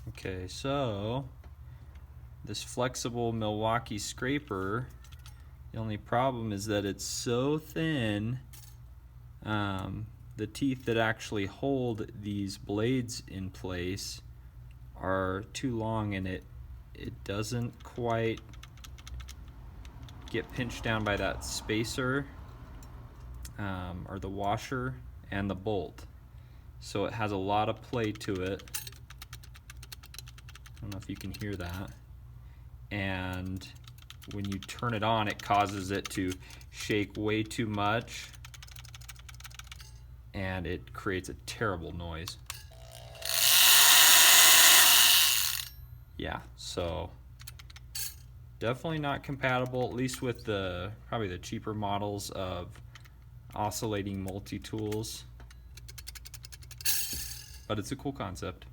Okay, so this flexible Milwaukee scraper, the only problem is that it's so thin, the teeth that actually hold these blades in place are too long, and it doesn't quite get pinched down by that spacer or the washer and the bolt. So it has a lot of play to it. I don't know if you can hear that. And when you turn it on, it causes it to shake way too much, and it creates a terrible noise. Yeah, so definitely not compatible, at least with probably the cheaper models of oscillating multi-tools. But it's a cool concept.